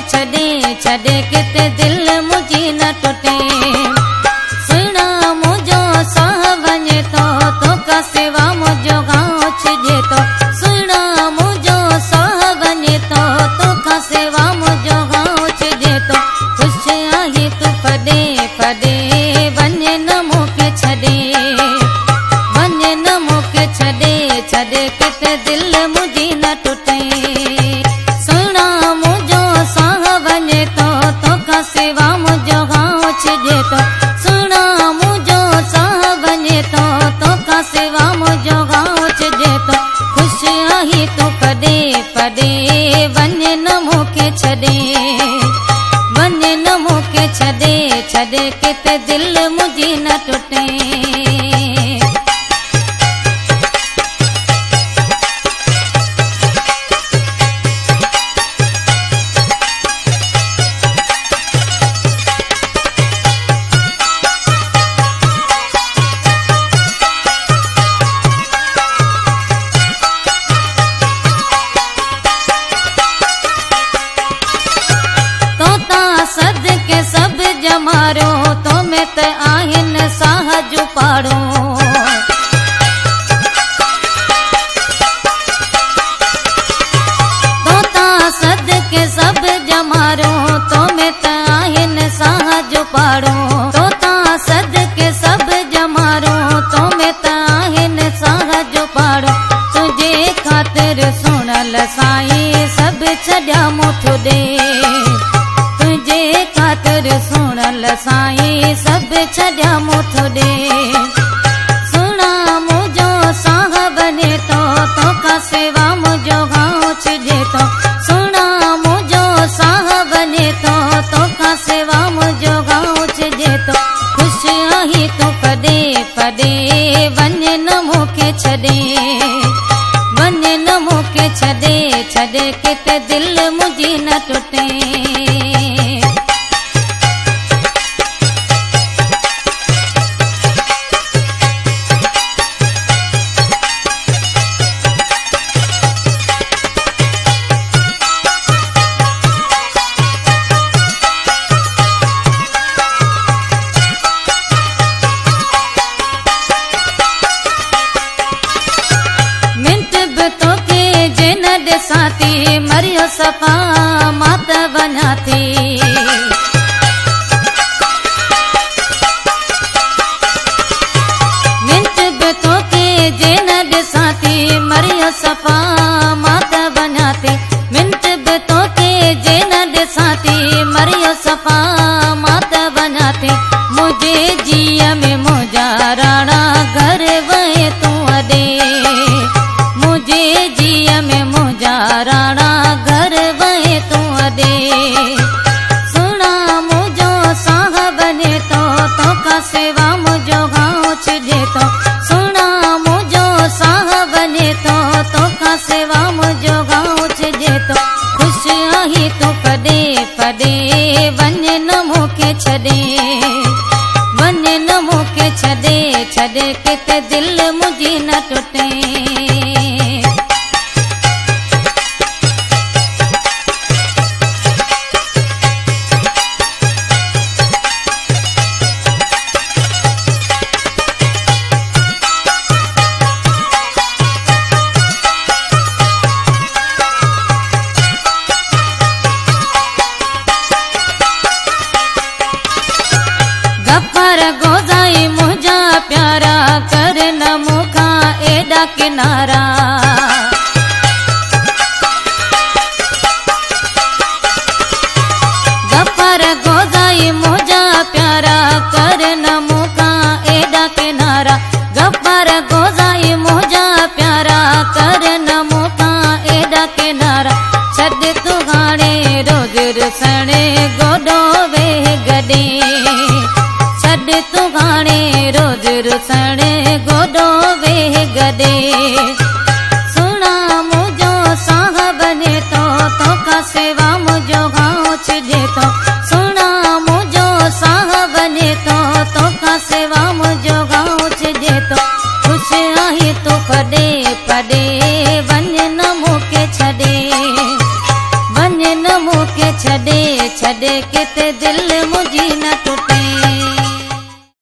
छॾे छॾे किथे दिल मुझी न टुटे। सुहिणा मुंहिंजो साह वञे थो तोखां सिवा मुंहिंजो गांव छिजे थो। सुहिणा मुंहिंजो साह वञे थो तोखां सिवा मुंहिंजो गांव छिजे थो। ख़ुशि आहीं तूं फॾे फॾे वञे न मूंखे छॾे वञे न मूंखे छॾे छॾे किथे दिल मुझी न टुटे। सुहिणा मुंहिंजो साह वञे थो तोखां सिवा मुंहिंजो गांव छिजे थो। सुहिणा मुंहिंजो साह वञे थो तोखां सिवा मुंहिंजो गांव छिजे थो। ख़ुशि आहीं तूं फॾे फॾे वञे न मूंखे छॾे वञे न मूंखे छॾे छॾे किथे दिल मुझी न टुटे। सदके सब जमारो तो में त आहिन साह जो पाड़ो। तोता सदके सब जमारो तो में त आहिन साह जो पाड़ो। तोता सदके सब जमारो तो में त आहिन साह जो पाड़ो। तुझे खातिर सुनल साईं सब छॾिया मुठो ॾे। तुझे खातिर सुनल साईं सब छॾिया मुठो ॾे। सुहिणा मुंहिंजो साह वञे थो तोखां सिवा मुंहिंजो गांव छिजे थो। सुहिणा मुंहिंजो साह वञे थो तोखां सिवा मुंहिंजो गांव छिजे थो। ख़ुशि आहीं तूं फॾे फॾे वञे न मूंखे छॾे वञे न मूंखे छॾे छॾे किथे दिल मुझी न टुटे। साथी मरियो सफ़ा मात वञा थी। मिंट बि तोखे जे न ॾिसां थी मरियो सफ़ा मात वञा थी। मिंट बि तोखे जे न ॾिसां थी मरियो सफ़ा मात वञा थी। मुंहिंजे जीअ में मुंहिंजा राणा घर वहे तूं अॾे। मुंहिंजे जीअ में मुंहिंजा राणा घर वहे तूं अॾे। सुहिणा मुंहिंजो साह वञे थो तोखां सिवा मुंहिंजो गांव छिजे थो। सुहिणा मुंहिंजो साह वञे थो तोखां सिवा मुंहिंजो गांव छिजे थो। ख़ुशि आहीं तूं फॾे फॾे वञे न मूंखे छॾे वञे न मूंखे छॾे छॾे किथे दिल मुझी न टुटे। गफ़र गोज़ाई मुंहिंजा प्यारा कर न मूंखां एॾा किनारा। गफ़र गोज़ाई मुंहिंजा प्यारा कर न मूंखां एॾा किनारा। गफ़र गोज़ाई मुंहिंजा प्यारा कर न मूंखां एॾा किनारा। छॾ तूं हाणे रोज़ रुसणे गोॾो वेह गॾे। छॾ तूं हाणे रोज़ रुसणे गोॾो वेह गॾे। सुहिणा मुंहिंजो साह वञे थो तोखां सिवा मुंहिंजो गांव छिजे थो। सुहिणा मुंहिंजो साह वञे थो तोखां सिवा मुंहिंजो गांव छिजे थो। ख़ुशि आहीं तूं फॾे फॾे वञे न मूंखे छॾे वञे न मूंखे छॾे दिल मुझी न